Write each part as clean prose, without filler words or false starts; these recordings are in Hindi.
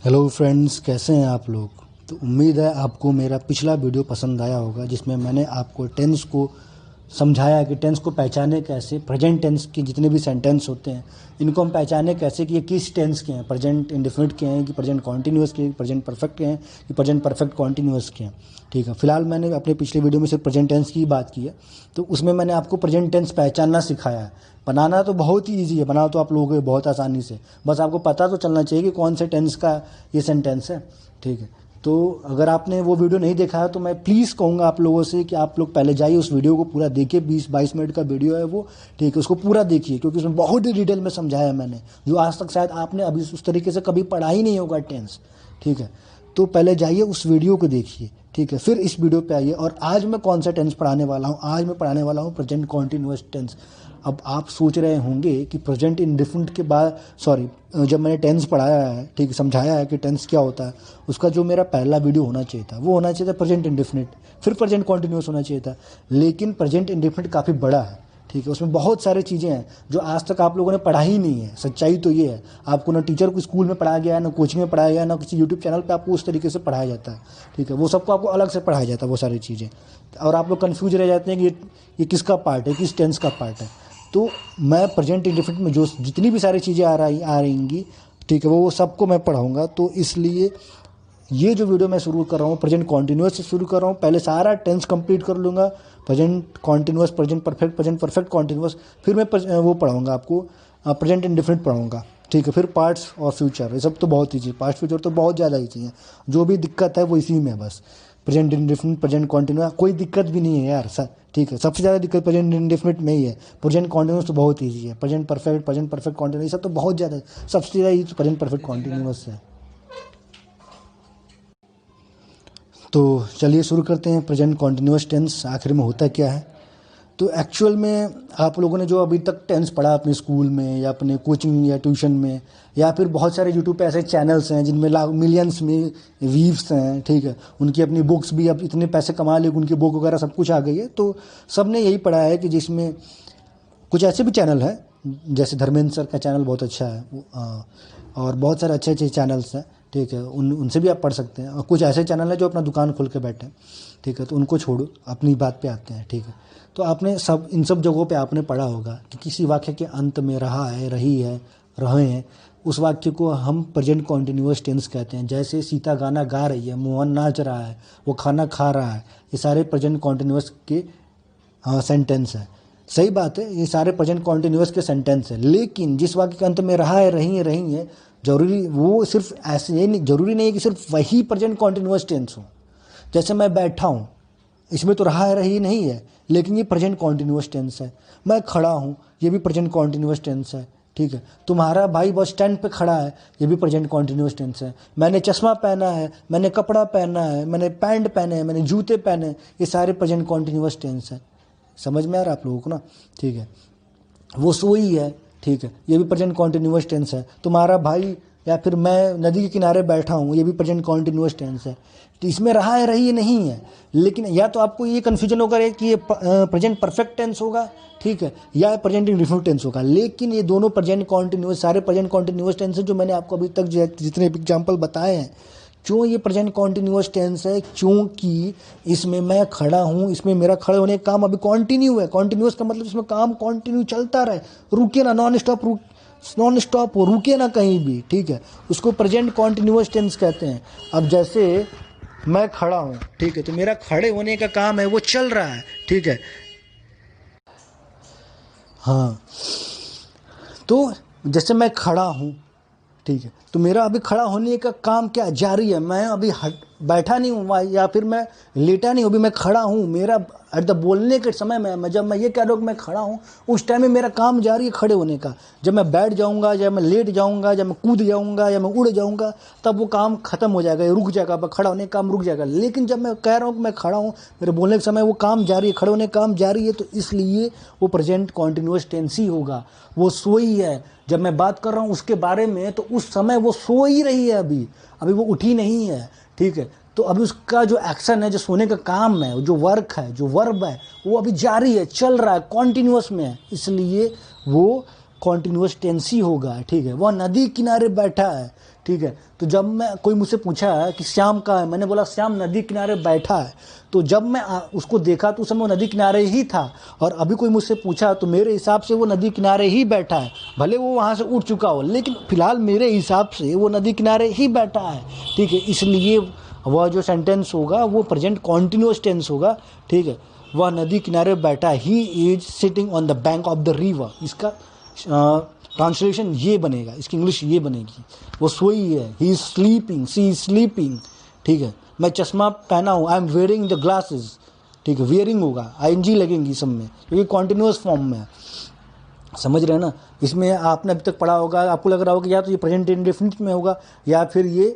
हेलो फ्रेंड्स, कैसे हैं आप लोग। तो उम्मीद है आपको मेरा पिछला वीडियो पसंद आया होगा, जिसमें मैंने आपको टेंस को समझाया कि टेंस को पहचाने कैसे। प्रेजेंट टेंस के जितने भी सेंटेंस होते हैं इनको हम पहचाने कैसे कि ये किस टेंस के हैं, प्रेजेंट इंडेफिनिट के हैं कि प्रेजेंट कॉन्टीन्यूअस के, प्रेजेंट परफेक्ट के हैं कि प्रेजेंट परफेक्ट कॉन्टीन्यूअस के हैं। ठीक है, फिलहाल मैंने अपने पिछले वीडियो में सिर्फ प्रेजेंट टेंस की बात की है, तो उसमें मैंने आपको प्रेजेंट टेंस पहचानना सिखाया है। बनाना तो बहुत ही ईजी है, बना तो आप लोगों को बहुत आसानी से, बस आपको पता तो चलना चाहिए कि कौन से टेंस का ये सेंटेंस है। ठीक है, तो अगर आपने वो वीडियो नहीं देखा है तो मैं प्लीज़ कहूँगा आप लोगों से कि आप लोग पहले जाइए उस वीडियो को पूरा देखिए। 20-22 मिनट का वीडियो है वो। ठीक है, उसको पूरा देखिए क्योंकि उसमें बहुत ही डिटेल में समझाया है मैंने, जो आज तक शायद आपने अभी उस तरीके से कभी पढ़ा ही नहीं होगा टेंस। ठीक है, तो पहले जाइए उस वीडियो को देखिए। ठीक है, फिर इस वीडियो पे आइए। और आज मैं कौन सा टेंस पढ़ाने वाला हूँ, आज मैं पढ़ाने वाला हूँ प्रेजेंट कॉन्टिन्यूअस टेंस। अब आप सोच रहे होंगे कि प्रेजेंट इंडेफिनिट के बाद, सॉरी, जब मैंने टेंस पढ़ाया है, ठीक है, समझाया है कि टेंस क्या होता है, उसका जो मेरा पहला वीडियो होना चाहिए था वो होना चाहिए था प्रेजेंट इंडेफिनिट, फिर प्रेजेंट कॉन्टिन्यूअस होना चाहिए था। लेकिन प्रेजेंट इंडेफिनिट काफ़ी बड़ा है। ठीक है, उसमें बहुत सारी चीज़ें हैं जो आज तक आप लोगों ने पढ़ा ही नहीं है। सच्चाई तो ये है, आपको ना टीचर को स्कूल में पढ़ाया गया है, ना कोचिंग में पढ़ाया गया है, ना किसी यूट्यूब चैनल पे आपको उस तरीके से पढ़ाया जाता है। ठीक है, वो सबको आपको अलग से पढ़ाया जाता है वो सारी चीज़ें, और आप लोग कन्फ्यूज रह जाते हैं कि ये किसका पार्ट है, किस टेंस का पार्ट है। तो मैं प्रेजेंट इंडेफिनिट में जो जितनी भी सारी चीज़ें आ रहेंगी, ठीक है, वो सबको मैं पढ़ाऊँगा। तो इसलिए ये जो वीडियो मैं शुरू कर रहा हूँ प्रेजेंट कॉन्टिन्यूअस से शुरू कर रहा हूँ। पहले सारा टेंस कंप्लीट कर लूँगा, present continuous, present perfect continuous, फिर मैं वो पढ़ाऊँगा आपको प्रेजेंट इंडेफिनिट पढ़ाऊँगा। ठीक है, फिर पार्ट्स और फ्यूचर, ये सब तो बहुत ईजी, पास्ट फ्यूचर तो बहुत ज़्यादा ईजी है। जो भी दिक्कत है वो इसी में, बस प्रेजेंट इंडेफिनिट, प्रेजेंट कॉन्टिन्यूअस कोई दिक्कत भी नहीं है यार सर। ठीक है, सबसे ज़्यादा दिक्कत प्रेजेंट इंडेफिनिट में ही है। प्रेजेंट कॉन्टिन्यूअस तो बहुत ईजी है, प्रेजेंट परफेक्ट कॉन्टिन्यूअस, सब तो बहुत ज़्यादा, सबसे ज़्यादा ये प्रेजेंट परफेक्ट कॉन्टिन्यूअस है। तो चलिए शुरू करते हैं। प्रेजेंट कॉन्टिन्यूअस टेंस आखिर में होता क्या है। तो एक्चुअल में आप लोगों ने जो अभी तक टेंस पढ़ा अपने स्कूल में या अपने कोचिंग या ट्यूशन में, या फिर बहुत सारे यूट्यूब पे ऐसे चैनल्स हैं जिनमें लाख मिलियंस में व्यूज़ हैं, ठीक है, उनकी अपनी बुक्स भी अब इतने पैसे कमा लिए, उनकी बुक वगैरह सब कुछ आ गई है। तो सब ने यही पढ़ा है कि जिसमें कुछ ऐसे भी चैनल हैं, जैसे धर्मेंद्र सर का चैनल बहुत अच्छा है, और बहुत सारे अच्छे अच्छे चैनल्स हैं। ठीक है, उनसे भी आप पढ़ सकते हैं। और कुछ ऐसे चैनल हैं जो अपना दुकान खोल के बैठे हैं। ठीक है, तो उनको छोड़ो, अपनी बात पे आते हैं। ठीक है, तो आपने सब इन सब जगहों पे आपने पढ़ा होगा कि किसी वाक्य के अंत में रहा है, रही है, रहे हैं, उस वाक्य को हम प्रेजेंट कॉन्टिन्यूअस टेंस कहते हैं। जैसे सीता गाना गा रही है, मोहन नाच रहा है, वो खाना खा रहा है, ये सारे प्रेजेंट कॉन्टिन्यूअस के सेंटेंस है। सही बात है, ये सारे प्रेजेंट कॉन्टिन्यूअस के सेंटेंस है। लेकिन जिस वाक्य के अंत में रहा है, रही है, जरूरी वो सिर्फ ऐसे ये नहीं, जरूरी नहीं है कि सिर्फ वही प्रेजेंट कॉन्टिन्यूअस टेंस हो। जैसे मैं बैठा हूँ, इसमें तो रहा है, रही नहीं है, लेकिन ये प्रेजेंट कॉन्टिन्यूअस टेंस है। मैं खड़ा हूँ, ये भी प्रेजेंट कॉन्टिन्यूअस टेंस है। ठीक है, तुम्हारा भाई बस स्टैंड पे खड़ा है, ये भी प्रेजेंट कॉन्टिन्यूअस टेंस है। मैंने चश्मा पहना है, मैंने कपड़ा पहना है, मैंने पैंट पहने हैं, मैंने जूते पहने, ये सारे प्रेजेंट कॉन्टिन्यूअस टेंस है। समझ में आ रहा है आप लोगों को ना। ठीक है, वो सोई है, ठीक है, ये भी प्रेजेंट कॉन्टिन्यूअस टेंस है। तुम्हारा भाई या फिर मैं नदी के किनारे बैठा हूँ, ये भी प्रेजेंट कॉन्टिन्यूअस टेंस है। तो इसमें रहा है, रही नहीं है। लेकिन या तो आपको ये कन्फ्यूजन होगा कि ये प्रेजेंट परफेक्ट टेंस होगा, ठीक है, या प्रेजेंट इंडेफिनिट टेंस होगा। लेकिन ये दोनों प्रेजेंट कॉन्टिन्यूअस, सारे प्रेजेंट कॉन्टिन्यूअस टेंस है जो मैंने आपको अभी तक जितने एग्जाम्पल बताए हैं। क्यों ये प्रेजेंट कॉन्टिन्यूअस टेंस है? क्योंकि इसमें मैं खड़ा हूँ, इसमें मेरा खड़े होने का काम अभी कॉन्टिन्यू है। कॉन्टिन्यूअस का मतलब इसमें काम कॉन्टिन्यू चलता रहे, रुके ना, नॉन स्टॉप हो, रुके ना कहीं भी। ठीक है, उसको प्रेजेंट कॉन्टिन्यूअस टेंस कहते हैं। अब जैसे मैं खड़ा हूँ, ठीक है, तो मेरा खड़े होने का काम है वो चल रहा है। ठीक है, हाँ, तो जैसे मैं खड़ा हूँ, ठीक है, तो मेरा अभी खड़ा होने का काम क्या जारी है। मैं अभी बैठा नहीं हूँ या फिर मैं लेटा नहीं हूँ, अभी मैं खड़ा हूँ। मेरा एट द बोलने के समय में जब मैं ये कह रहा हूँ कि मैं खड़ा हूँ, उस टाइम में मेरा काम जारी है खड़े होने का। जब मैं बैठ जाऊँगा, जब मैं लेट जाऊँगा, जब मैं कूद जाऊँगा, जब मैं उड़ जाऊँगा, तब वो काम खत्म हो जाएगा, रुक जाएगा, खड़ा होने का काम रुक जाएगा। लेकिन जब मैं कह रहा हूँ कि मैं खड़ा हूँ, मेरे बोलने के समय वो काम जारी है, खड़े होने का काम जारी है, तो इसलिए वो प्रेजेंट कॉन्टिन्यूअस टेंस ही होगा। वो सोई है, जब मैं बात कर रहा हूँ उसके बारे में, तो उस समय वो सो ही रही है, अभी अभी वो उठी नहीं है। ठीक है, तो अभी उसका जो एक्शन है, जो सोने का काम है, जो वर्क है, जो वर्ब है, वो अभी जारी है, चल रहा है, कॉन्टिन्यूअस में है, इसलिए वो कॉन्टिन्यूस टेंस ही होगा, ठीक है। वह नदी किनारे बैठा है, ठीक है। तो जब मैं कोई मुझसे पूछा कि श्याम कहाँ है, मैंने बोला श्याम नदी किनारे बैठा है। तो जब मैं उसको देखा तो उस समय वो नदी किनारे ही था, और अभी कोई मुझसे पूछा तो मेरे हिसाब से वो नदी किनारे ही बैठा है, भले वो वहाँ से उठ चुका हो, लेकिन फिलहाल मेरे हिसाब से वो नदी किनारे ही बैठा है, ठीक है। इसलिए वह जो सेंटेंस होगा वो प्रेजेंट कॉन्टिन्यूस टेंस होगा, ठीक है। वह नदी किनारे बैठा, he is sitting on the bank of the river. इसका ट्रांसलेशन ये बनेगा, इसकी इंग्लिश ये बनेगी, वो सोई है, he is sleeping, she is sleeping, ठीक है। मैं चश्मा पहना हूँ, I am wearing the glasses, ठीक है। वेयरिंग होगा, आईएनजी लगेंगी सब में, क्योंकि कॉन्टिन्यूस फॉर्म में है, समझ रहे हैं ना। इसमें आपने अभी तक पढ़ा होगा, आपको लग रहा होगा या तो ये प्रेजेंट इंडेफिनिट में होगा या फिर ये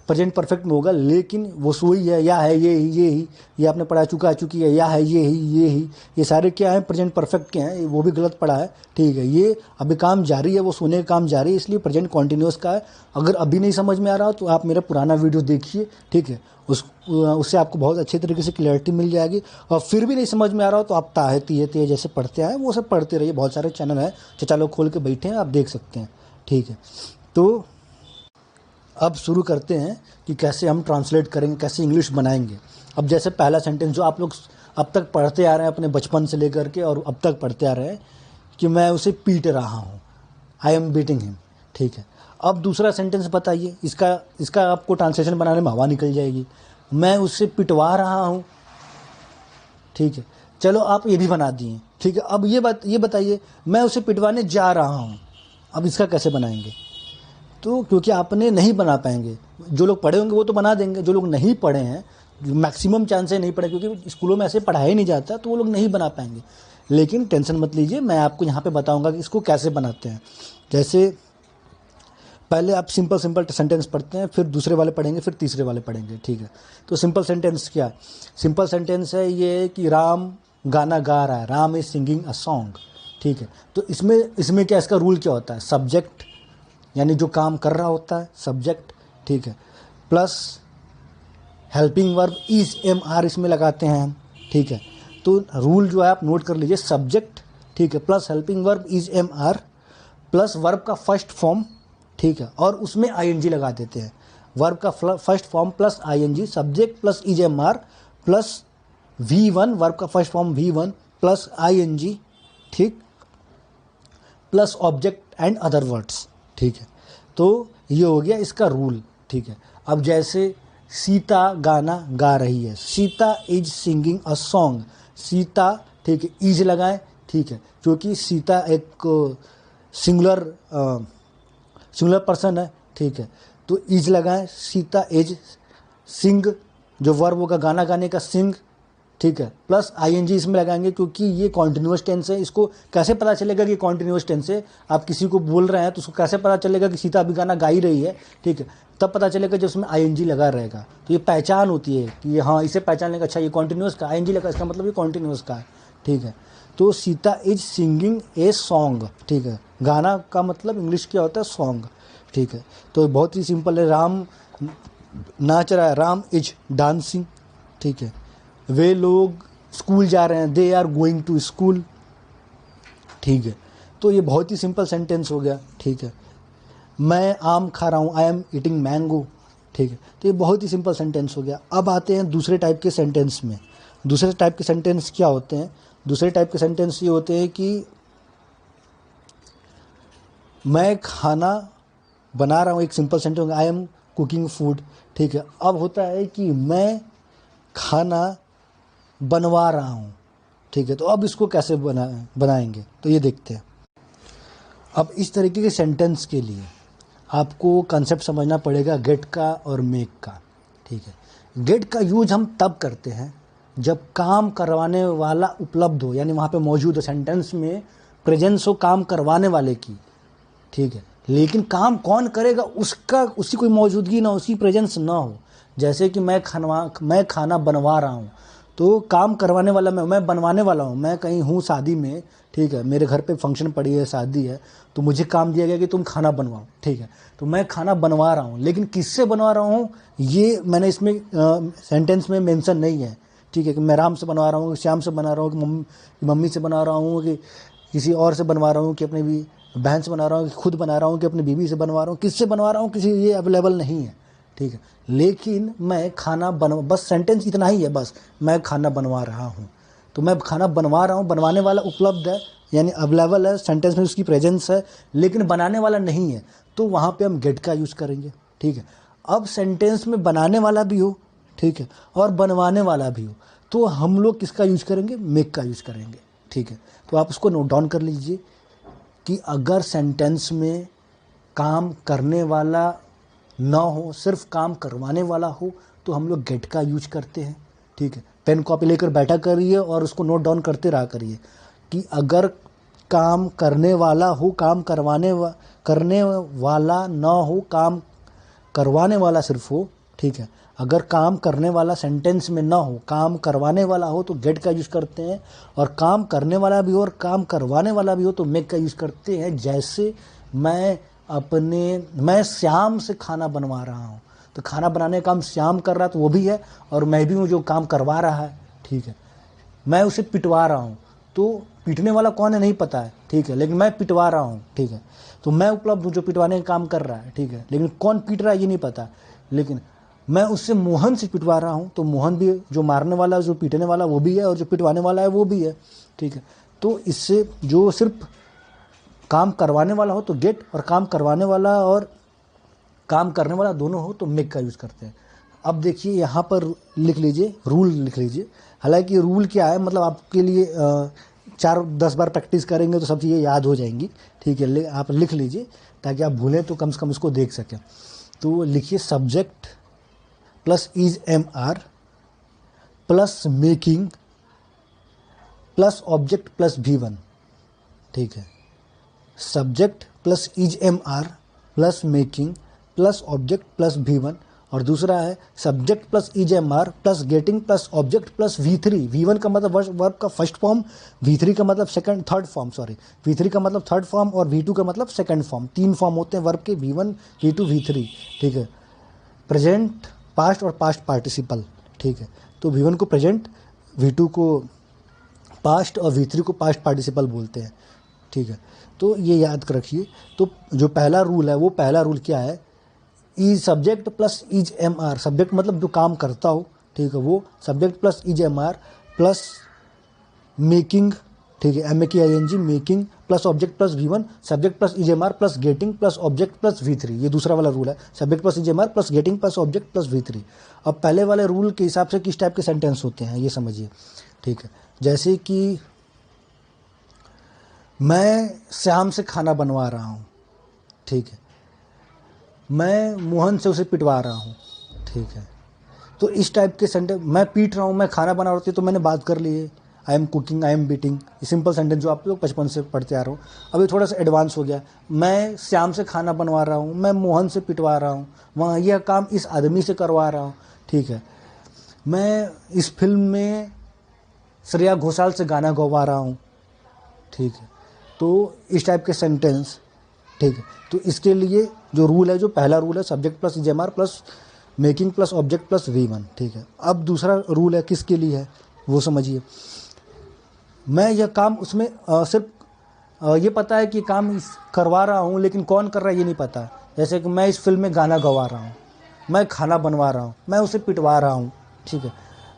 प्रेजेंट परफेक्ट में होगा, लेकिन वो सोई है, या है ये ही, ये आपने पढ़ा चुकी है, या है ये ही, ये सारे क्या हैं, प्रेजेंट परफेक्ट के हैं, वो भी गलत पढ़ा है, ठीक है। ये अभी काम जारी है, वो सोने का काम जारी है, इसलिए प्रेजेंट कॉन्टिन्यूस का है। अगर अभी नहीं समझ में आ रहा हो तो आप मेरा पुराना वीडियो देखिए, ठीक है। उससे आपको बहुत अच्छे तरीके से क्लैरिटी मिल जाएगी। और फिर भी नहीं समझ में आ रहा हो तो आप ताहे तिये जैसे पढ़ते आए वो सब पढ़ते रहिए, बहुत सारे चैनल हैं, चचा लोग खोल के बैठे हैं, आप देख सकते हैं, ठीक है। तो अब शुरू करते हैं कि कैसे हम ट्रांसलेट करेंगे, कैसे इंग्लिश बनाएंगे। अब जैसे पहला सेंटेंस जो आप लोग अब तक पढ़ते आ रहे हैं अपने बचपन से लेकर के, और अब तक पढ़ते आ रहे हैं कि मैं उसे पीट रहा हूँ, आई एम बीटिंग हिम, ठीक है। अब दूसरा सेंटेंस बताइए, इसका आपको ट्रांसलेशन बनाने में हवा निकल जाएगी। मैं उसे पिटवा रहा हूँ, ठीक है। चलो आप ये भी बना दिए, ठीक है। अब ये बताइए, मैं उसे पिटवाने जा रहा हूँ, अब इसका कैसे बनाएंगे? तो क्योंकि आपने नहीं बना पाएंगे, जो लोग पढ़े होंगे वो तो बना देंगे, जो लोग नहीं पढ़े हैं, मैक्सिमम चांस है नहीं पढ़े, क्योंकि स्कूलों में ऐसे पढ़ाया ही नहीं जाता, तो वो लोग नहीं बना पाएंगे। लेकिन टेंशन मत लीजिए, मैं आपको यहाँ पे बताऊँगा कि इसको कैसे बनाते हैं। जैसे पहले आप सिंपल सेंटेंस पढ़ते हैं, फिर दूसरे वाले पढ़ेंगे, फिर तीसरे वाले पढ़ेंगे, ठीक है। तो सिंपल सेंटेंस क्या है? सिंपल सेंटेंस है ये कि राम गाना गा रहा है, Ram is singing a song, ठीक है। तो इसमें क्या, इसका रूल क्या होता है? सब्जेक्ट यानी जो काम कर रहा होता है, सब्जेक्ट, ठीक है, plus helping verb is am are इसमें लगाते हैं हम, ठीक है। तो रूल जो है आप नोट कर लीजिए, सब्जेक्ट, ठीक है, plus helping verb is am are, plus verb का फर्स्ट फॉर्म, ठीक है, और उसमें आईएनजी लगा देते हैं। वर्ब का first form plus ING, subject plus is am are plus V1, verb का first form V1 plus ING, ठीक, plus object and other words, ठीक है। तो ये हो गया इसका रूल, ठीक है। अब जैसे सीता गाना गा रही है, Sita is singing a song, Sita, ठीक है, इज लगाएं, ठीक है, क्योंकि सीता एक सिंगुलर पर्सन है, ठीक है। तो इज लगाएं, सीता इज, सिंग जो वर्ब होगा गाना गाने का, सिंग, ठीक है, प्लस आईएनजी इसमें लगाएंगे क्योंकि ये कॉन्टिन्यूस टेंस है। इसको कैसे पता चलेगा कि कॉन्टिन्यूस टेंस है? आप किसी को बोल रहे हैं तो उसको कैसे पता चलेगा कि सीता अभी गाना गा ही रही है, ठीक है, तब पता चलेगा जब उसमें आईएनजी लगा रहेगा। तो ये पहचान होती है कि हाँ, इसे पहचान लेगा, अच्छा ये कॉन्टिन्यूस का आईएनजी लगा, इसका मतलब ये कॉन्टिन्यूस का है, ठीक है। तो Sita is singing a song, ठीक है, गाना का मतलब इंग्लिश क्या होता है? सॉन्ग, ठीक है। तो बहुत ही सिंपल है, राम नाच रहा है, राम इज डांसिंग, ठीक है। वे लोग स्कूल जा रहे हैं, they are going to school, ठीक है। तो ये बहुत ही सिंपल सेंटेंस हो गया, ठीक है। मैं आम खा रहा हूँ, आई एम ईटिंग मैंगो, ठीक है। तो ये बहुत ही सिंपल सेंटेंस हो गया। अब आते हैं दूसरे टाइप के सेंटेंस में। दूसरे टाइप के सेंटेंस क्या होते हैं? दूसरे टाइप के सेंटेंस ये होते हैं कि मैं खाना बना रहा हूँ, एक simple sentence, I am cooking food, ठीक है। अब होता है कि मैं खाना बनवा रहा हूँ, ठीक है। तो अब इसको कैसे बनाएंगे तो ये देखते हैं। अब इस तरीके के सेंटेंस के लिए आपको कंसेप्ट समझना पड़ेगा गेट का और मेक का, ठीक है। गेट का यूज हम तब करते हैं जब काम करवाने वाला उपलब्ध हो, यानी वहाँ पे मौजूद हो, सेंटेंस में प्रेजेंस हो काम करवाने वाले की, ठीक है। लेकिन काम कौन करेगा उसकी कोई मौजूदगी ना हो, उसकी प्रेजेंस ना हो। जैसे कि मैं खाना बनवा रहा हूँ, तो काम करवाने वाला मैं बनवाने वाला हूँ। मैं कहीं हूँ शादी में, ठीक है, मेरे घर पे फंक्शन पड़ी है, शादी है, तो मुझे काम दिया गया कि तुम खाना बनवाओ, ठीक है। तो मैं खाना बनवा रहा हूँ, लेकिन किससे बनवा रहा हूँ ये मैंने इसमें सेंटेंस में मेंशन नहीं है, ठीक है, कि मैं राम से बनवा रहा हूँ, श्याम से बना रहा हूँ, कि मम्मी से बना रहा हूँ, कि किसी और से बनवा रहा हूँ, कि अपने भी बहन से बना रहा हूँ कि खुद बना रहा हूँ कि अपनी बीवी से बनवा रहा हूँ, किससे बनवा रहा हूँ, किसी ये अवेलेबल नहीं है, ठीक है। लेकिन मैं खाना बस सेंटेंस इतना ही है, बस मैं खाना बनवा रहा हूँ। तो मैं खाना बनवा रहा हूँ, बनवाने वाला उपलब्ध है यानी अवेलेबल है, सेंटेंस में उसकी प्रेजेंस है, लेकिन बनाने वाला नहीं है, तो वहाँ पे हम गेट का यूज़ करेंगे, ठीक है। अब सेंटेंस में बनाने वाला भी हो, ठीक है, और बनवाने वाला भी हो, तो हम लोग किसका यूज करेंगे, मेक का यूज करेंगे, ठीक है। तो आप उसको नोट डाउन कर लीजिए कि अगर सेंटेंस में काम करने वाला ना हो, सिर्फ काम करवाने वाला हो, तो हम लोग गेट का यूज करते हैं, ठीक है। पेन कॉपी लेकर बैठा करिए और उसको नोट डाउन करते रहा करिए कि अगर काम करने वाला हो, काम करने वाला ना हो, काम करवाने वाला सिर्फ हो, ठीक है। अगर काम करने वाला सेंटेंस में ना हो, काम करवाने वाला हो, तो गेट का यूज़ करते हैं, और काम करने वाला भी हो और काम करवाने वाला भी हो तो मेक का यूज़ करते हैं। जैसे मैं श्याम से खाना बनवा रहा हूँ, तो खाना बनाने का काम श्याम कर रहा है तो वो भी है, और मैं भी हूँ जो काम करवा रहा है, ठीक है। मैं उसे पिटवा रहा हूँ, तो पीटने वाला कौन है नहीं पता है, ठीक है, लेकिन मैं पिटवा रहा हूँ, ठीक है। तो मैं उपलब्ध हूँ जो पिटवाने का काम कर रहा है, ठीक है, लेकिन कौन पीट रहा है ये नहीं पता, लेकिन मैं उससे मोहन से पिटवा रहा हूँ, तो मोहन भी जो मारने वाला, जो पीटने वाला वो भी है, और जो पिटवाने वाला है वो भी है, ठीक है। तो इससे जो सिर्फ काम करवाने वाला हो तो गेट, और काम करवाने वाला और काम करने वाला दोनों हो तो मेक का यूज़ करते हैं। अब देखिए यहाँ पर लिख लीजिए, रूल लिख लीजिए। हालांकि रूल क्या है, मतलब आपके लिए 4-10 बार प्रैक्टिस करेंगे तो सब चीज़ें याद हो जाएंगी, ठीक है। आप लिख लीजिए ताकि आप भूलें तो कम से कम उसको देख सकें। तो लिखिए subject plus is am are plus making plus object plus V1, ठीक है। Subject plus is am are plus making plus object plus V1, और दूसरा है subject plus is am are plus getting plus object plus V3। V1 का मतलब वर्ब का फर्स्ट फॉर्म, V3 का मतलब थर्ड फॉर्म, V3 का मतलब थर्ड फॉर्म और V2 का मतलब सेकंड फॉर्म। 3 फॉर्म होते हैं वर्ब के, V1, V2, V3, ठीक है। प्रेजेंट, पास्ट और पास्ट पार्टिसिपल, ठीक है। तो V1 को प्रेजेंट, V2 को पास्ट और V3 को पास्ट पार्टिसिपल बोलते हैं, ठीक है। तो ये याद रखिए। तो जो पहला रूल है, वो पहला रूल क्या है, is subject plus is am are. Subject मतलब जो काम करता हो, ठीक है, वो subject plus is am are plus making, ठीक है, MEKING, making plus object plus V1, subject plus is am are plus getting plus object plus V3। ये दूसरा वाला रूल है, subject plus is am are plus getting plus object plus V3। अब पहले वाले रूल के हिसाब से किस टाइप के सेंटेंस होते हैं ये समझिए, ठीक है। जैसे कि मैं श्याम से खाना बनवा रहा हूँ, ठीक है, मैं मोहन से उसे पिटवा रहा हूँ, ठीक है। तो इस टाइप के सेंटेंस, मैं पीट रहा हूँ, मैं खाना बना रहा हूँ, तो मैंने बात कर ली है, I am cooking, I am beating, simple sentence जो आप लोग बचपन से पढ़ते आ रहे हो। अभी थोड़ा सा एडवांस हो गया, मैं श्याम से खाना बनवा रहा हूँ, मैं मोहन से पिटवा रहा हूँ, वहाँ यह काम इस आदमी से करवा रहा हूँ, ठीक है। मैं इस फिल्म में श्रेया घोषाल से गाना गवा रहा हूँ, ठीक है। तो इस टाइप के सेंटेंस, ठीक है। तो इसके लिए जो रूल है, जो पहला रूल है subject plus is am are plus making plus object plus V1, ठीक है। अब दूसरा रूल है, किसके लिए है वो समझिए। मैं यह काम उसमें सिर्फ ये पता है कि काम करवा रहा हूँ, लेकिन कौन कर रहा है ये नहीं पता। जैसे कि मैं इस फिल्म में गाना गवा रहा हूँ, मैं खाना बनवा रहा हूँ, मैं उसे पिटवा रहा हूँ, ठीक है।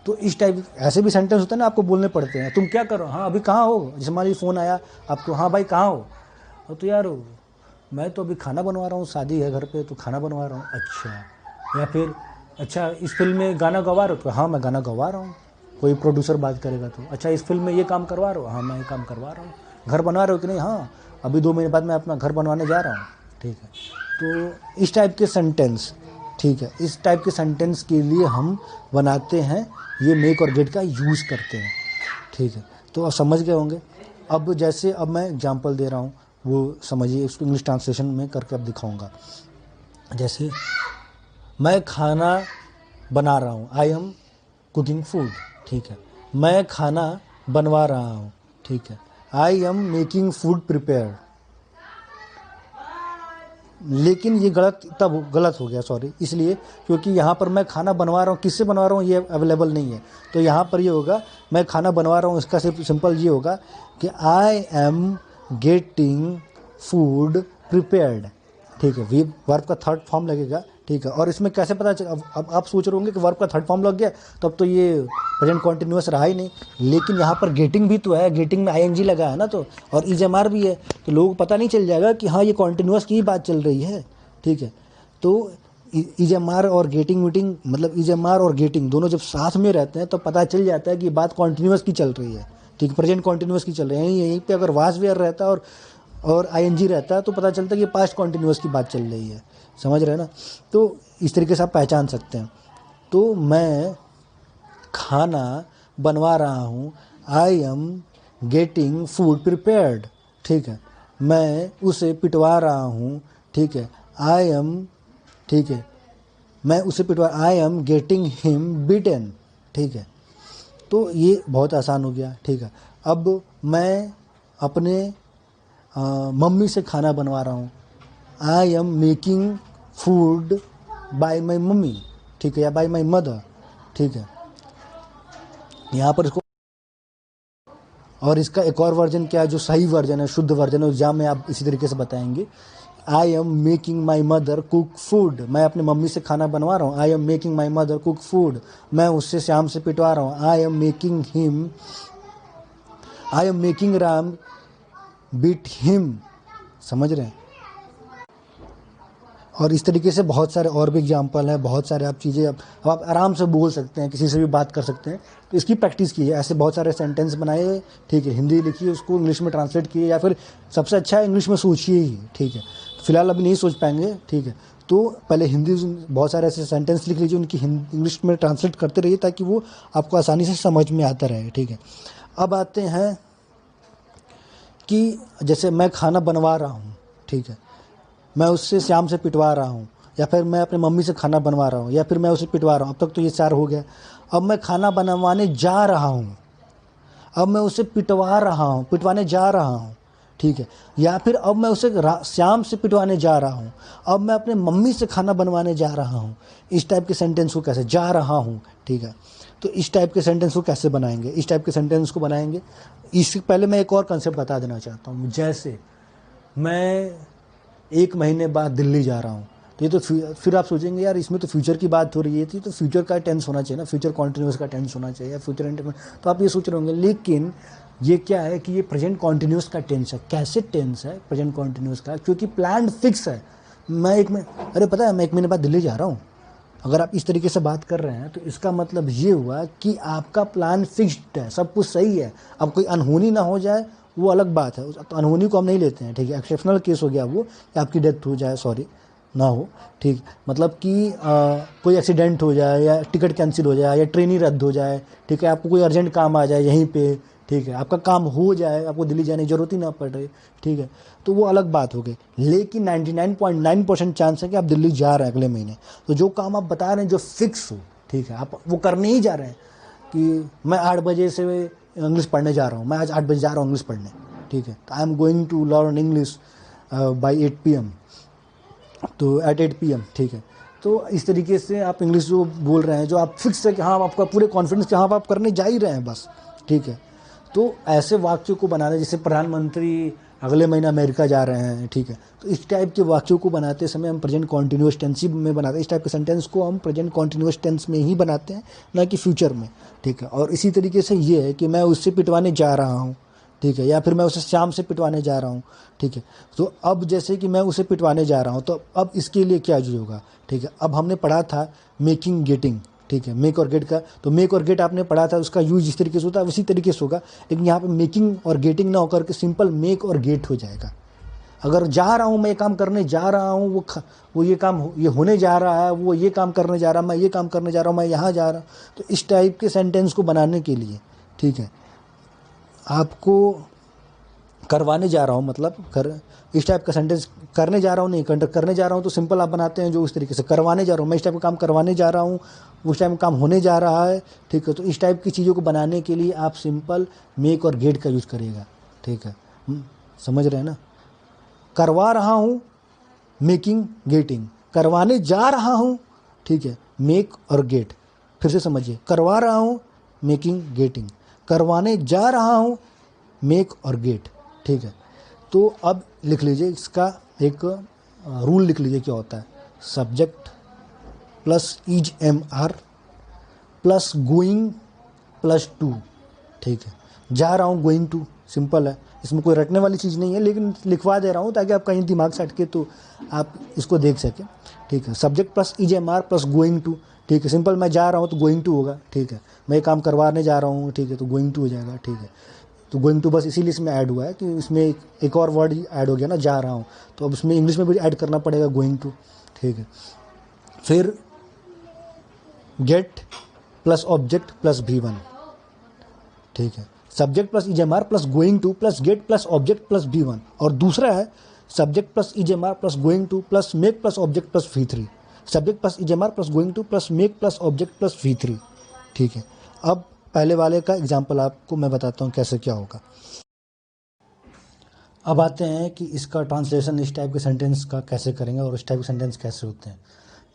तो इस टाइप ऐसे भी सेंटेंस होते हैं ना, आपको बोलने पड़ते हैं। तुम क्या करो, हाँ अभी कहाँ हो, जैसे हमारी फ़ोन आया आपको, हाँ भाई कहाँ हो, तो यार मैं तो अभी खाना बनवा रहा हूँ, शादी है घर पे तो खाना बनवा रहा हूँ। अच्छा, या फिर अच्छा इस फिल्म में गाना गवा रहे हो, तो हाँ मैं गाना गवा रहा हूँ। कोई प्रोड्यूसर बात करेगा तो अच्छा इस फिल्म में ये काम करवा रहे हो, हाँ मैं ये काम करवा रहा हूँ। घर बनवा रहे हो कि नहीं, हाँ अभी 2 महीने बाद मैं अपना घर बनवाने जा रहा हूँ, ठीक है। तो इस टाइप के सेंटेंस, ठीक है, इस टाइप के सेंटेंस के लिए हम बनाते हैं, ये मेक और गेट का यूज़ करते हैं, ठीक है। तो आप समझ गए होंगे। अब जैसे अब मैं एग्जांपल दे रहा हूँ वो समझिए, उसको इंग्लिश ट्रांसलेशन में करके अब दिखाऊंगा। जैसे मैं खाना बना रहा हूँ, आई एम कुकिंग फूड, ठीक है। मैं खाना बनवा रहा हूँ, ठीक है, आई एम मेकिंग फूड प्रिपेयर। लेकिन ये गलत हो गया, सॉरी, इसलिए क्योंकि यहाँ पर मैं खाना बनवा रहा हूँ, किससे बनवा रहा हूँ ये अवेलेबल नहीं है। तो यहाँ पर ये होगा, मैं खाना बनवा रहा हूँ, इसका सिर्फ सिंपल ये होगा कि I am getting food prepared, ठीक है, वी वर्ब का थर्ड फॉर्म लगेगा, ठीक है। और इसमें कैसे पता चल, अब आप सोच रहे होंगे कि वर्ब का थर्ड फॉर्म लग गया तब तो ये प्रेजेंट कॉन्टिन्यूस रहा ही नहीं, लेकिन यहाँ पर गेटिंग भी तो है, गेटिंग में आईएनजी लगा है ना, तो और इजएमआर भी है, तो लोगों को पता नहीं चल जाएगा कि हाँ ये कॉन्टिन्यूस की ही बात चल रही है, ठीक है। तो इजएमआर और गेटिंग मीटिंग, मतलब इजएमआर और गेटिंग दोनों जब साथ में रहते हैं तो पता चल जाता है कि बात कॉन्टिन्यूस की चल रही है, ठीक है, प्रेजेंट कॉन्टिन्यूस की चल रही है। यहीं पे अगर वाज वेयर रहता है और आईएनजी रहता है तो पता चलता है कि पास्ट कॉन्टिन्यूस की बात चल रही है, समझ रहे हैं ना। तो इस तरीके से आप पहचान सकते हैं। तो मैं खाना बनवा रहा हूँ, I am getting food prepared, ठीक है। मैं उसे पिटवा रहा हूँ, ठीक है, आई एम, ठीक है, मैं उसे पिटवा, I am getting him beaten, ठीक है। तो ये बहुत आसान हो गया, ठीक है। अब मैं अपने मम्मी से खाना बनवा रहा हूँ, I am making food by my mummy, ठीक है, या बाय माई मदर, ठीक है। यहाँ पर इसको, और इसका एक और वर्जन क्या है जो सही वर्जन है, शुद्ध वर्जन है, एग्जाम में आप इसी तरीके से बताएंगे, I am making my mother cook food, मैं अपने मम्मी से खाना बनवा रहा हूँ, I am making my mother cook food, मैं उससे श्याम से पिटवा रहा हूँ, I am making Ram beat him, समझ रहे हैं। और इस तरीके से बहुत सारे और भी एग्जाम्पल हैं, बहुत सारे आप चीज़ें अब आप आराम से बोल सकते हैं, किसी से भी बात कर सकते हैं। तो इसकी प्रैक्टिस कीजिए, ऐसे बहुत सारे सेंटेंस बनाइए, ठीक है, हिंदी लिखिए, उसको इंग्लिश में ट्रांसलेट कीजिए, या फिर सबसे अच्छा है इंग्लिश में सोचिए ही, ठीक है। फिलहाल अभी नहीं सोच पाएंगे, ठीक है, तो पहले हिंदी बहुत सारे ऐसे सेंटेंस लिख लीजिए, उनकी इंग्लिश में ट्रांसलेट करते रहिए ताकि वो आपको आसानी से समझ में आता रहे, ठीक है। अब आते हैं कि जैसे मैं खाना बनवा रहा हूँ, ठीक है, मैं उससे श्याम से पिटवा रहा हूँ, या फिर मैं अपने मम्मी से खाना बनवा रहा हूँ, या फिर मैं उसे पिटवा रहा हूँ। अब तक तो ये 4 हो गया। अब मैं खाना बनवाने जा रहा हूँ, अब मैं उसे पिटवाने जा रहा हूँ, ठीक है, या फिर अब मैं उसे श्याम से पिटवाने जा रहा हूँ, अब मैं अपने मम्मी से खाना बनवाने जा रहा हूँ। इस टाइप के सेंटेंस को कैसे, जा रहा हूँ, ठीक है, तो इस टाइप के सेंटेंस को कैसे बनाएंगे, इस टाइप के सेंटेंस को बनाएंगे। इससे पहले मैं एक और कंसेप्ट बता देना चाहता हूँ, जैसे मैं 1 महीने बाद दिल्ली जा रहा हूँ, तो ये तो फिर आप सोचेंगे यार इसमें तो फ्यूचर की बात हो रही है, तो फ्यूचर का टेंस होना चाहिए ना, फ्यूचर कॉन्टिन्यूस का टेंस होना चाहिए, या फ्यूचर इंडेफिनिट, तो आप ये सोच रहे होंगे। लेकिन ये क्या है कि ये प्रेजेंट कॉन्टिन्यूस का टेंस है। कैसे टेंस है प्रेजेंट कॉन्टिन्यूस का? क्योंकि प्लान फिक्स है। अरे पता है मैं 1 महीने बाद दिल्ली जा रहा हूँ, अगर आप इस तरीके से बात कर रहे हैं तो इसका मतलब ये हुआ कि आपका प्लान फिक्स्ड है, सब कुछ सही है। अब कोई अनहोनी ना हो जाए वो अलग बात है, तो अनहोनी को हम नहीं लेते हैं, ठीक है, एक्सेप्शनल केस हो गया वो, कि आपकी डेथ हो जाए, सॉरी ना हो, ठीक, मतलब कि कोई एक्सीडेंट हो जाए, या टिकट कैंसिल हो जाए, या ट्रेन ही रद्द हो जाए, ठीक है, आपको कोई अर्जेंट काम आ जाए यहीं पे, ठीक है, आपका काम हो जाए, आपको दिल्ली जाने की जरूरत ही ना पड़ रही, ठीक है, तो वो अलग बात हो गई। लेकिन 99.9% चांस है कि आप दिल्ली जा रहे हैं अगले महीने, तो जो काम आप बता रहे हैं जो फिक्स हो, ठीक है, आप वो करने ही जा रहे हैं। कि मैं 8 बजे से इंग्लिश पढ़ने जा रहा हूँ, मैं आज 8 बजे जा रहा हूँ इंग्लिश पढ़ने, ठीक है, तो I am going to learn English by 8 PM, तो एट 8 PM, ठीक है। तो इस तरीके से आप इंग्लिश जो बोल रहे हैं, जो आप फिक्स है कि हाँ आपका पूरे कॉन्फिडेंस के हाँ आप करने जा ही रहे हैं बस, ठीक है। तो ऐसे वाक्यों को बनाने, जैसे प्रधानमंत्री अगले महीने अमेरिका जा रहे हैं, ठीक है, तो इस टाइप के वाक्यों को बनाते समय हम प्रेजेंट कॉन्टिन्यूस टेंस में बनाते हैं। इस टाइप के सेंटेंस को हम प्रेजेंट कॉन्टिन्यूस टेंस में ही बनाते हैं, ना कि फ्यूचर में, ठीक है। और इसी तरीके से ये है कि मैं उससे पिटवाने जा रहा हूँ, ठीक है, या फिर मैं उसे शाम से पिटवाने जा रहा हूँ, ठीक है। तो अब जैसे कि मैं उसे पिटवाने जा रहा हूँ, तो अब इसके लिए क्या यूज होगा, ठीक है। अब हमने पढ़ा था मेकिंग गेटिंग, ठीक है, मेक और गेट का, तो मेक और गेट आपने पढ़ा था, उसका यूज इस तरीके से होता है, उसी तरीके से होगा। लेकिन यहाँ पे मेकिंग और गेटिंग ना होकर के सिंपल मेक और गेट हो जाएगा। अगर जा रहा हूँ, मैं ये काम करने जा रहा हूँ, वो ये काम ये होने जा रहा है, वो ये काम करने जा रहा है, मैं ये काम करने जा रहा हूँ, मैं यहाँ जा रहा हूँ, तो इस टाइप के सेंटेंस को बनाने के लिए, ठीक है, आपको करवाने जा रहा हूँ, मतलब इस टाइप का सेंटेंस करने जा रहा हूँ नहीं, करने जा रहा हूँ तो सिंपल आप बनाते हैं जो इस तरीके से, करवाने जा रहा हूँ, मैं इस टाइप का काम करवाने जा रहा हूँ, उस टाइम काम होने जा रहा है, ठीक है। तो इस टाइप की चीज़ों को बनाने के लिए आप सिंपल मेक और गेट का यूज़ करिएगा, ठीक है, समझ रहे हैं ना। करवा रहा हूँ मेकिंग गेटिंग, करवाने जा रहा हूँ, ठीक है, मेक और गेट। फिर से समझिए, करवा रहा हूँ मेकिंग गेटिंग, करवाने जा रहा हूँ मेक और गेट, ठीक है। तो अब लिख लीजिए, इसका एक रूल लिख लीजिए क्या होता है। Subject plus is am are plus going plus to, ठीक है। जा रहा हूँ, गोइंग टू, सिंपल है, इसमें कोई रटने वाली चीज़ नहीं है, लेकिन लिखवा दे रहा हूँ ताकि आप कहीं दिमाग से हटके तो आप इसको देख सकें, ठीक है। Subject plus is am are plus going to, ठीक है, सिंपल। मैं जा रहा हूँ तो गोइंग टू होगा, ठीक है। मैं ये काम करवाने जा रहा हूँ, ठीक है, तो गोइंग टू हो जाएगा, ठीक है। तो गोइंग टू बस इसीलिए इसमें ऐड हुआ है कि इसमें एक और वर्ड ऐड हो गया ना, जा रहा हूँ, तो अब इसमें इंग्लिश में भी ऐड करना पड़ेगा गोइंग टू, ठीक है। फिर gate plus object plus V1, ठीक है। Subject plus is am are plus going to plus get plus object plus V1, और दूसरा है subject plus is am are plus going to plus make plus object plus V3। Subject plus is am are plus going to plus make plus object plus V3, ठीक है। अब पहले वाले का एग्जाम्पल आपको मैं बताता हूँ कैसे क्या होगा। अब आते हैं कि इसका ट्रांसलेशन इस टाइप के सेंटेंस का कैसे करेंगे और इस टाइप के सेंटेंस कैसे होते हैं।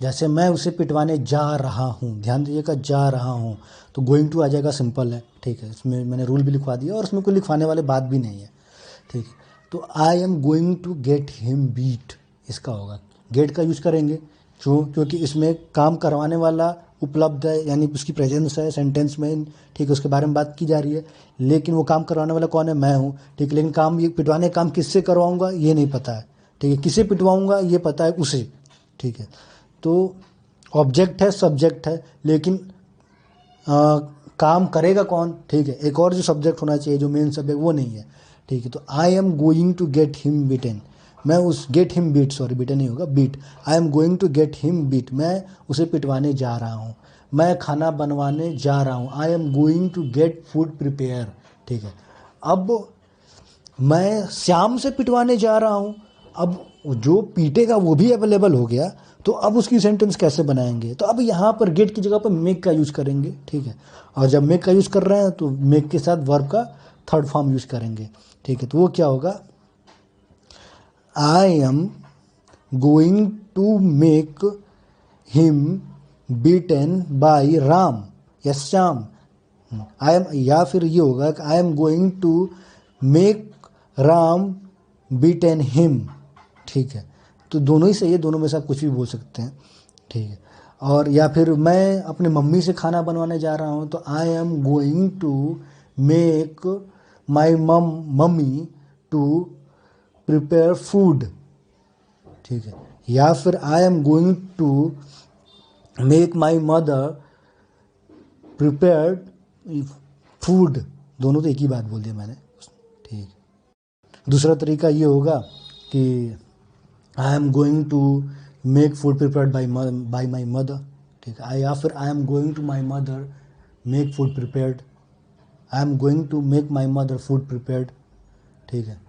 जैसे मैं उसे पिटवाने जा रहा हूँ, ध्यान दीजिएगा, जा रहा हूँ, तो गोइंग टू आ जाएगा, सिंपल है, ठीक है। इसमें मैंने रूल भी लिखवा दिया और इसमें कोई लिखवाने वाली बात भी नहीं है, ठीक है। तो I am going to get him beat, इसका होगा गेट का यूज करेंगे, क्योंकि इसमें काम करवाने वाला उपलब्ध है, यानी उसकी प्रेजेंस है सेंटेंस में, ठीक है, उसके बारे में बात की जा रही है। लेकिन वो काम करवाने वाला कौन है, मैं हूँ, ठीक है। लेकिन काम ये पिटवाने का काम किससे करवाऊँगा ये नहीं पता है, ठीक है। किसे पिटवाऊँगा ये पता है, उसे, ठीक है। तो ऑब्जेक्ट है, सब्जेक्ट है, लेकिन काम करेगा कौन, ठीक है। एक और जो सब्जेक्ट होना चाहिए, जो मेन सब्जेक्ट, वो नहीं है, ठीक है। तो I am going to get him beaten, मैं उस get him beat, sorry beaten नहीं होगा, beat. I am going to get him beat, मैं उसे पिटवाने जा रहा हूँ, मैं खाना बनवाने जा रहा हूँ। I am going to get food prepare, ठीक है। अब मैं श्याम से पिटवाने जा रहा हूँ, अब जो पीटेगा वो भी अवेलेबल हो गया, तो अब उसकी सेंटेंस कैसे बनाएंगे। तो अब यहाँ पर गेट की जगह पर मेक का यूज़ करेंगे, ठीक है। और जब मेक का यूज़ कर रहे हैं तो मेक के साथ वर्ब का थर्ड फॉर्म यूज़ करेंगे, ठीक है। तो वो क्या होगा, I am going to make him beaten by Ram या श्याम, आई एम, या फिर ये होगा कि I am going to make Ram beaten him, ठीक है। तो दोनों ही सही है, दोनों में से आप कुछ भी बोल सकते हैं, ठीक है। और या फिर मैं अपने मम्मी से खाना बनवाने जा रहा हूँ, तो I am going to make my mummy to prepare food, ठीक है। या फिर I am going to make my mother prepared food, दोनों तो एक ही बात बोल दिया मैंने, ठीक। दूसरा तरीका ये होगा कि I am going to make food prepared by my mother, ठीक है। या फिर I am going to my mother make food prepared, I am going to make my mother food prepared, ठीक है।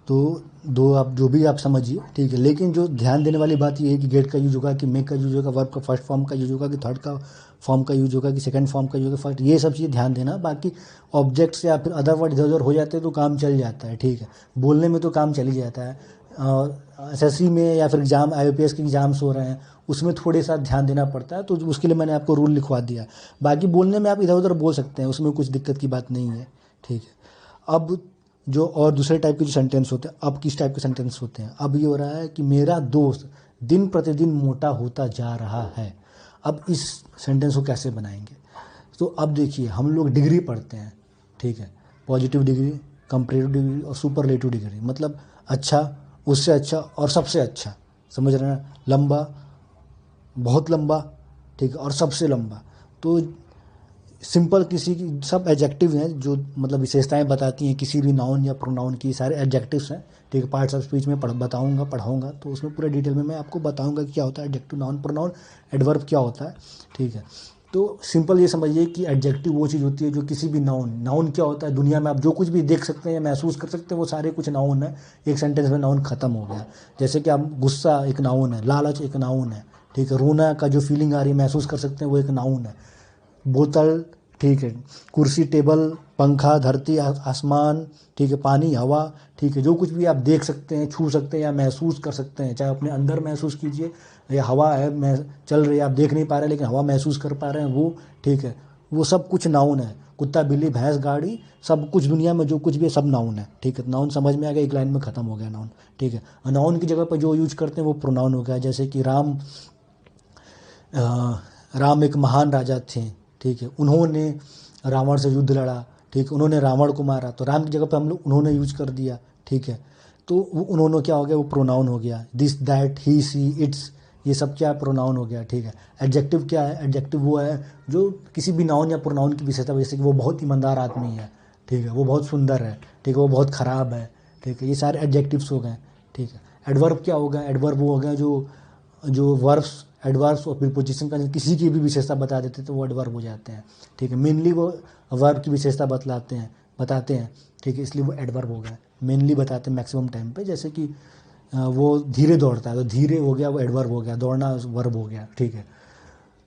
तो दो आप जो भी आप समझिए, ठीक है। लेकिन जो ध्यान देने वाली बात ये है कि गेट का यूज होगा, कि मेक का यूज होगा, वर्ब का फर्स्ट फॉर्म का यूज होगा, कि थर्ड का फॉर्म का यूज होगा, कि सेकंड फॉर्म का यूज होगा, फर्स्ट, ये सब चीज़ें ध्यान देना। बाकी ऑब्जेक्ट्स या फिर अदर वर्ड इधर उधर हो जाते हैं तो काम चल जाता है, ठीक है। बोलने में तो काम चल ही जाता है। SSC में या फिर एग्जाम IOPS के एग्जाम्स हो रहे हैं, उसमें थोड़े सा ध्यान देना पड़ता है, तो उसके लिए मैंने आपको रूल लिखवा दिया। बाकी बोलने में आप इधर उधर बोल सकते हैं, उसमें कुछ दिक्कत की बात नहीं है, ठीक है। अब जो और दूसरे टाइप के जो सेंटेंस होते हैं, अब किस टाइप के सेंटेंस होते हैं, अब ये हो रहा है कि मेरा दोस्त दिन प्रतिदिन मोटा होता जा रहा है। अब इस सेंटेंस को कैसे बनाएंगे, तो अब देखिए, हम लोग डिग्री पढ़ते हैं, ठीक है। पॉजिटिव डिग्री, कंपैरेटिव डिग्री और सुपरलेटिव डिग्री, मतलब अच्छा, उससे अच्छा और सबसे अच्छा, समझ रहे हैं। लंबा, बहुत लंबा, ठीक है, और सबसे लंबा। तो सिंपल किसी की सब एडजेक्टिव हैं जो मतलब विशेषताएं बताती हैं किसी भी नाउन या प्रोनाउन की, सारे एडजेक्टिव्स हैं, ठीक है। पार्ट्स ऑफ स्पीच में पढ़ाऊंगा तो उसमें पूरे डिटेल में मैं आपको बताऊंगा कि क्या होता है एडजेक्टिव, नाउन, प्रोनाउन, एडवर्ब क्या होता है, ठीक है। तो सिंपल ये समझिए कि एडजेक्टिव वो चीज़ होती है जो किसी भी नाउन क्या होता है, दुनिया में आप जो कुछ भी देख सकते हैं या महसूस कर सकते हैं वो सारे कुछ नाउन है। एक सेंटेंस में नाउन खत्म हो गया। जैसे कि आप, गुस्सा एक नाउन है, लालच एक नाउन है, ठीक है। रोना का जो फीलिंग आ रही है, महसूस कर सकते हैं, वो एक नाउन है। बोतल, ठीक है। कुर्सी, टेबल, पंखा, धरती, आसमान, ठीक है। पानी, हवा, ठीक है। जो कुछ भी आप देख सकते हैं, छू सकते हैं या महसूस कर सकते हैं, चाहे अपने अंदर महसूस कीजिए, या हवा है चल रही है, आप देख नहीं पा रहे लेकिन हवा महसूस कर पा रहे हैं, वो, ठीक है। वो सब कुछ नाउन है। कुत्ता बिल्ली भैंस गाड़ी, सब कुछ दुनिया में जो कुछ भी है सब नाउन है, ठीक है। नाउन समझ में आ गया, एक लाइन में ख़त्म हो गया नाउन, ठीक है। नाउन की जगह पर जो यूज करते हैं वो प्रोनाउन हो गया। जैसे कि राम एक महान राजा थे, ठीक है, उन्होंने रावण से युद्ध लड़ा, ठीक है, उन्होंने रावण को मारा, तो राम की जगह पे हम लोग उन्होंने यूज कर दिया, ठीक है। तो वो उन्होंने क्या हो गया, वो प्रोनाउन हो गया। This that he see it's, ये सब क्या प्रोनाउन हो गया, ठीक है। एडजेक्टिव क्या है, एडजेक्टिव वो है जो किसी भी नाउन या प्रोनाउन की विशेषता, जैसे कि वो बहुत ईमानदार आदमी है, ठीक है, वो बहुत सुंदर है, ठीक है, वो बहुत ख़राब है, ठीक है, ये सारे एडजेक्टिव्स हो गए, ठीक है। एडवर्ब क्या होगा, एडवर्ब वो हो गया जो जो वर्ब्स, एडवर्ब्स और प्रीपोजिशन का किसी की भी विशेषता बता देते तो वो एडवर्ब हो जाते हैं, ठीक है। मेनली वो वर्ब की विशेषता बताते हैं, ठीक है, इसलिए वो एडवर्ब हो गया। मेनली बताते हैं मैक्सिमम टाइम पे, जैसे कि वो धीरे दौड़ता है तो धीरे हो गया, वो एडवर्ब हो गया, दौड़ना वर्ब हो गया, ठीक है।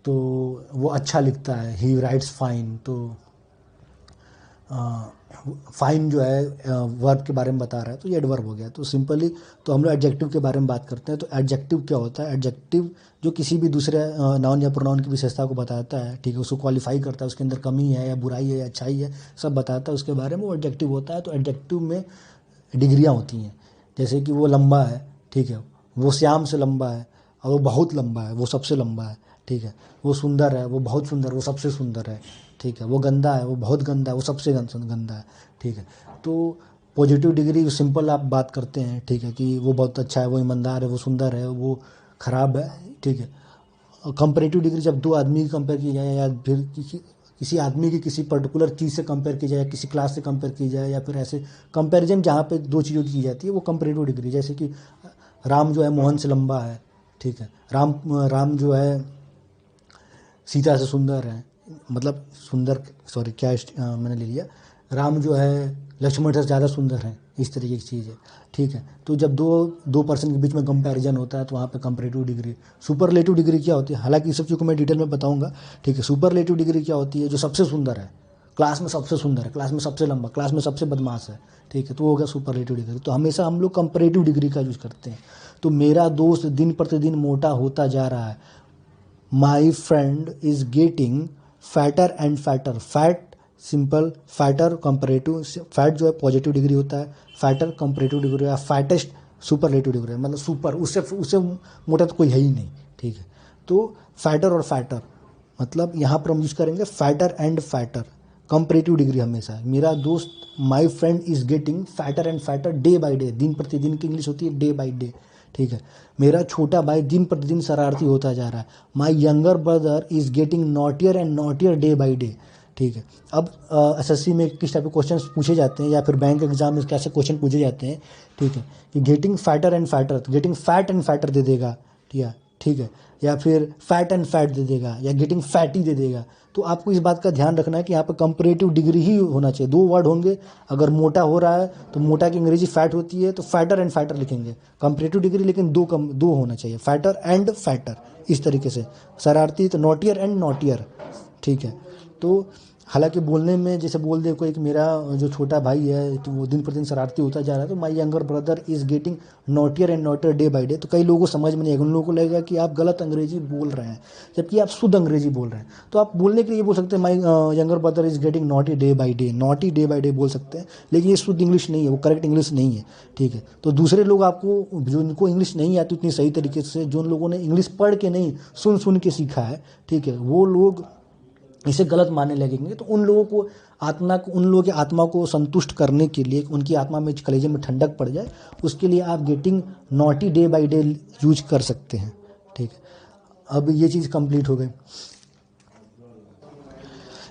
तो वो अच्छा लिखता है, ही राइट्स फाइन, तो फाइन जो है वर्ब के बारे में बता रहा है तो ये एडवर्ब हो गया। तो सिंपली तो हम लोग एडजेक्टिव के बारे में बात करते हैं। तो एडजेक्टिव क्या होता है, एडजेक्टिव जो किसी भी दूसरे नाउन या प्रोनाउन की विशेषता को बताता है, ठीक है, उसको क्वालिफाई करता है, उसके अंदर कमी है या बुराई है या अच्छाई है सब बताता है उसके बारे में, वो एडजेक्टिव होता है। तो एडजेक्टिव में डिग्रियाँ होती हैं, जैसे कि वो लंबा है, ठीक है, वो श्याम से लंबा है, और वो बहुत लंबा है, वो सबसे लंबा है, ठीक है। वो सुंदर है, वो बहुत सुंदर, वो सबसे सुंदर है, ठीक है। वो गंदा है, वो बहुत गंदा है, वो सबसे गंदा है, ठीक है। तो पॉजिटिव डिग्री सिंपल आप बात करते हैं, ठीक है, कि वो बहुत अच्छा है, वो ईमानदार है, वो सुंदर है, वो ख़राब है, ठीक है। कंपेरेटिव डिग्री जब दो आदमी की कंपेयर की जाए, या फिर किसी आदमी की किसी पर्टिकुलर चीज़ से कंपेयर की जाए, किसी क्लास से कंपेयर की जाए, या फिर ऐसे कंपैरिजन जहाँ पे दो चीज़ों की जाती है वो कंपेरेटिव डिग्री। जैसे कि राम जो है मोहन से लंबा है, ठीक है, राम जो है सीता से सुंदर है, मतलब सुंदर, सॉरी क्या मैंने ले लिया, राम जो है लक्ष्मण से ज़्यादा सुंदर है, इस तरीके की चीज़ है, ठीक है। तो जब दो पर्सन के बीच में कंपैरिजन होता है तो वहाँ पे कंपैरेटिव डिग्री। सुपरलेटिव डिग्री क्या होती है, हालांकि इस सब चीज़ को मैं डिटेल में बताऊंगा, ठीक है। सुपरलेटिव डिग्री क्या होती है, जो सबसे सुंदर है, क्लास में सबसे सुंदर है, क्लास में सबसे लंबा, क्लास में सबसे बदमाश है, ठीक है, तो वो हो गया सुपरलेटिव डिग्री। तो हमेशा हम लोग कंपैरेटिव डिग्री का यूज़ करते हैं। तो मेरा दोस्त दिन प्रतिदिन मोटा होता जा रहा है, my friend is getting fatter and fatter. Fat simple, fatter comparative, fat जो है पॉजिटिव डिग्री होता है, फैटर कंपैरेटिव डिग्री है, फैटेस्ट सुपरलेटिव डिग्री है, मतलब सुपर, उससे मोटा तो कोई है ही नहीं, ठीक है। तो फैटर और फैटर, मतलब यहाँ पर हम यूज़ करेंगे fatter and fatter, comparative degree हमेशा। मेरा दोस्त, my friend is getting fatter and fatter day by day, दिन प्रतिदिन की इंग्लिश होती है डे बाई डे, ठीक है। मेरा छोटा भाई दिन प्रतिदिन शरारती होता जा रहा है, my younger brother is getting naughtier and naughtier day by day, ठीक है। अब एसएससी में किस टाइप के क्वेश्चन पूछे जाते हैं, या फिर बैंक एग्जाम में कैसे क्वेश्चन पूछे जाते हैं, ठीक है, कि गेटिंग फैटर एंड फैटर, तो गेटिंग फैट एंड फैटर दे देगा, ठीक है, या फिर फैट एंड फैट दे देगा, या गेटिंग फैटी दे देगा। तो आपको इस बात का ध्यान रखना है कि यहाँ पर कंपैरेटिव डिग्री ही होना चाहिए, दो वर्ड होंगे। अगर मोटा हो रहा है तो मोटा की अंग्रेजी फैट होती है, तो फैटर एंड फैटर लिखेंगे, कंपैरेटिव डिग्री, लेकिन दो होना चाहिए, फैटर एंड फैटर, इस तरीके से। शरारती तो नॉटियर एंड नॉटियर, ठीक है। तो हालांकि बोलने में जैसे बोल दे कोई कि मेरा जो छोटा भाई है तो वो दिन प्रतिदिन शरारती होता जा रहा है, तो my younger brother is getting naughtier and naughtier day by day, तो कई लोगों को समझ में नहीं आएगा, उन लोगों को लगेगा कि आप गलत अंग्रेजी बोल रहे हैं, जबकि आप शुद्ध अंग्रेजी बोल रहे हैं। तो आप बोलने के लिए ये बोल सकते हैं माई younger brother is getting naughty day by day, naughty day by day बोल सकते हैं, लेकिन ये शुद्ध इंग्लिश नहीं है, वो करेक्ट इंग्लिश नहीं है, ठीक है। तो दूसरे लोग आपको, जो इनको इंग्लिश नहीं आती उतनी सही तरीके से, जो लोगों ने इंग्लिश पढ़ के नहीं सुन के सीखा है, ठीक है, वो लोग इसे गलत मानने लगेंगे। तो उन लोगों को उन लोगों की आत्मा को संतुष्ट करने के लिए, उनकी आत्मा में, कलेजे में ठंडक पड़ जाए, उसके लिए आप getting naughty day by day use कर सकते हैं, ठीक है। अब ये चीज़ कंप्लीट हो गई।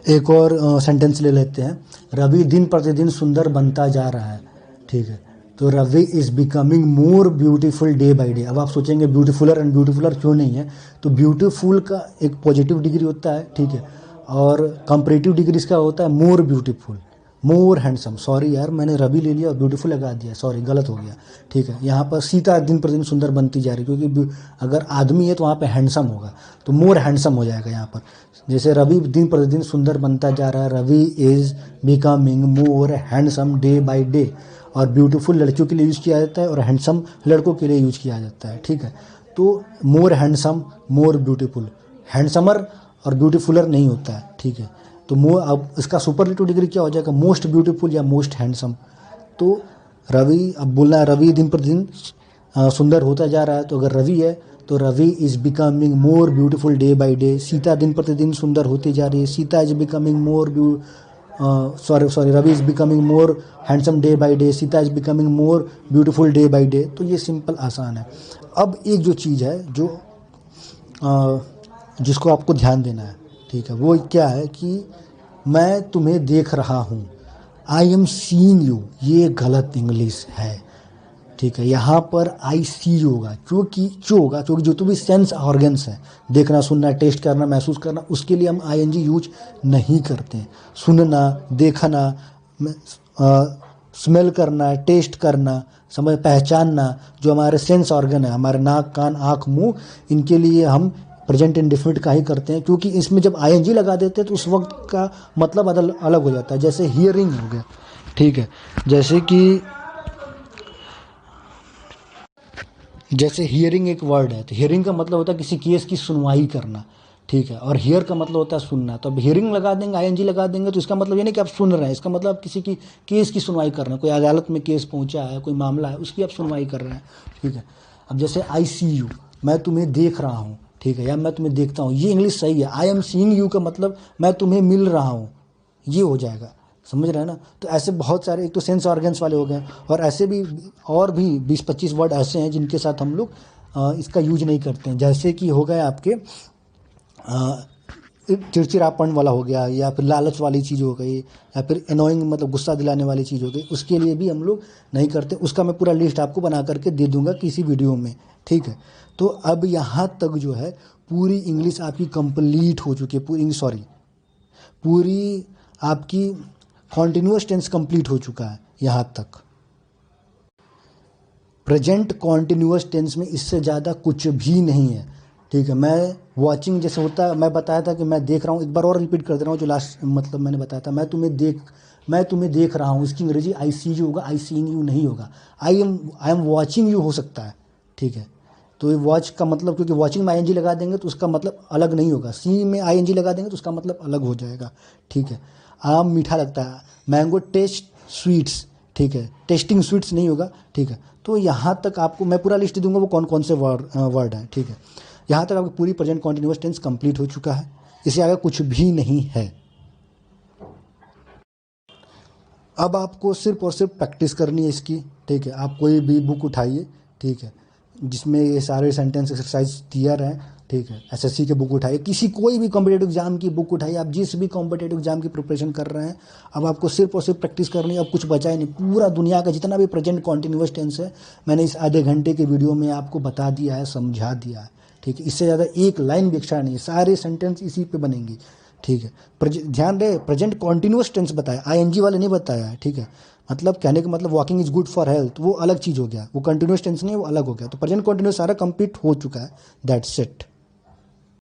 एक और सेंटेंस ले लेते हैं, रवि दिन प्रतिदिन सुंदर बनता जा रहा है, ठीक है। तो Ravi is becoming more beautiful day by day. अब आप सोचेंगे ब्यूटीफुलर एंड ब्यूटीफुलर क्यों नहीं है, तो ब्यूटीफुल का एक पॉजिटिव डिग्री होता है, ठीक है, और कंपैरेटिव डिग्री इसका होता है मोर ब्यूटीफुल, मोर हैंडसम। सॉरी यार, मैंने रवि ले लिया और ब्यूटीफुल लगा दिया, सॉरी गलत हो गया, ठीक है। यहाँ पर सीता दिन प्रतिदिन सुंदर बनती जा रही है, क्योंकि अगर आदमी है तो वहाँ पे हैंडसम होगा, तो मोर हैंडसम हो जाएगा यहाँ पर। जैसे रवि दिन प्रतिदिन सुंदर बनता जा रहा है, Ravi is becoming more handsome day by day. और ब्यूटीफुल लड़कियों के लिए यूज़ किया जाता है और हैंडसम लड़कों के लिए यूज़ किया जाता है, ठीक है। तो मोर हैंडसम, मोर ब्यूटीफुल, हैंडसमर और ब्यूटीफुलर नहीं होता है, ठीक है। तो अब इसका सुपरलेटिव डिग्री क्या हो जाएगा, मोस्ट ब्यूटीफुल या मोस्ट हैंडसम। तो रवि, अब बोलना है रवि दिन प्रतिदिन सुंदर होता जा रहा है, तो अगर रवि है तो Ravi is becoming more beautiful day by day. Sita दिन प्रतिदिन सुंदर होती जा रही है, Sita is becoming more Ravi is becoming more handsome day by day, Sita is becoming more beautiful day by day. तो ये सिंपल आसान है। अब एक जो चीज़ है जो जिसको आपको ध्यान देना है, ठीक है, वो क्या है कि मैं तुम्हें देख रहा हूँ, आई एम सीइंग यू, ये गलत इंग्लिश है, ठीक है। यहाँ पर आई सी होगा, क्योंकि जो भी सेंस ऑर्गन्स है, देखना, सुनना, टेस्ट करना, महसूस करना, उसके लिए हम आईएनजी यूज नहीं करते हैं। सुनना, देखना, स्मेल करना, टेस्ट करना, समझ, पहचानना, जो हमारे सेंस ऑर्गन है, हमारे नाक, कान, आँख, मुंह, इनके लिए हम प्रेजेंट इंडेफिनिट का ही करते हैं, क्योंकि इसमें जब आईएनजी लगा देते हैं तो उस वक्त का मतलब अलग हो जाता है। जैसे हियरिंग हो गया, ठीक है, जैसे हियरिंग एक वर्ड है, तो हियरिंग का मतलब होता है किसी केस की सुनवाई करना, ठीक है, और हियर का मतलब होता है सुनना। तो अब हियरिंग लगा देंगे, आईएनजी लगा देंगे, तो इसका मतलब ये नहीं कि आप सुन रहे हैं, इसका मतलब किसी की केस की सुनवाई कर रहे हैं। कोई अदालत में केस पहुंचा है, कोई मामला है, उसकी आप सुनवाई कर रहे हैं, ठीक है। अब जैसे आई सी यू, मैं तुम्हें देख रहा हूँ, ठीक है, या मैं तुम्हें देखता हूँ, ये इंग्लिश सही है। आई एम सीइंग यू का मतलब मैं तुम्हें मिल रहा हूँ, ये हो जाएगा, समझ रहे हैं ना। तो ऐसे बहुत सारे, एक तो सेंस ऑर्गन्स वाले हो गए, और ऐसे भी और भी 20-25 वर्ड ऐसे हैं जिनके साथ हम लोग इसका यूज नहीं करते हैं। जैसे कि हो गए आपके चिड़चिड़ापन वाला हो गया, या फिर लालच वाली चीज़ हो गई, या फिर एनोइंग मतलब गुस्सा दिलाने वाली चीज़ हो गई, उसके लिए भी हम लोग नहीं करते। उसका मैं पूरा लिस्ट आपको बना करके दे दूंगा किसी वीडियो में, ठीक है। तो अब यहाँ तक जो है पूरी इंग्लिश आपकी कंप्लीट हो चुकी है, पूरी आपकी कॉन्टिन्यूअस टेंस कंप्लीट हो चुका है यहाँ तक। प्रेजेंट कॉन्टिन्यूअस टेंस में इससे ज़्यादा कुछ भी नहीं है, ठीक है। मैं वॉचिंग जैसे होता है, मैं बताया था कि मैं देख रहा हूँ, एक बार और रिपीट कर दे रहा हूँ जो लास्ट मतलब मैंने बताया था, मैं तुम्हें देख रहा हूँ, इसकी अंग्रेजी आई सी यू होगा, आई सीइंग यू नहीं होगा। आई एम वॉचिंग यू हो सकता है, ठीक है। तो ये वॉच का मतलब, क्योंकि वॉचिंग में आईएनजी लगा देंगे तो उसका मतलब अलग नहीं होगा, सी में आईएनजी लगा देंगे तो उसका मतलब अलग हो जाएगा, ठीक है। आम मीठा लगता है, मैंगो टेस्ट स्वीट्स, ठीक है, टेस्टिंग स्वीट्स नहीं होगा, ठीक है। तो यहाँ तक आपको मैं पूरा लिस्ट दूंगा वो कौन कौन से वर्ड हैं, ठीक है। यहाँ तक आपकी पूरी प्रेजेंट कॉन्टिन्यूअस टेंस कंप्लीट हो चुका है, इससे आगे कुछ भी नहीं है। अब आपको सिर्फ और सिर्फ प्रैक्टिस करनी है इसकी, ठीक है। आप कोई भी बुक उठाइए, ठीक है, जिसमें ये सारे सेंटेंस एक्सरसाइज क्लियर हैं, ठीक है। एसएससी की बुक उठाइए, कोई भी कॉम्पिटेटिव एग्जाम की बुक उठाइए, आप जिस भी कॉम्पिटेटिव एग्जाम की प्रिपरेशन कर रहे हैं, अब आपको सिर्फ और सिर्फ प्रैक्टिस करनी है। अब कुछ बचा ही नहीं, पूरा दुनिया का जितना भी प्रेजेंट कॉन्टिन्यूअस टेंस है मैंने इस आधे घंटे के वीडियो में आपको बता दिया है, समझा दिया है, ठीक है। इससे ज़्यादा एक लाइन भी एक्स्ट्रा नहीं है, सारे सेंटेंस इसी पे बनेंगी, ठीक है। ध्यान रहे, प्रेजेंट कॉन्टिन्यूअस टेंस बताया, आईएनजी वाले नहीं बताया है, ठीक है। मतलब कहने का मतलब walking is good for health, वो अलग चीज़ हो गया, वो कंटिन्यूअस टेंस नहीं है, वो अलग हो गया। तो प्रेजेंट कॉन्टिन्यूअस सारा कंप्लीट हो चुका है, दैट्स इट।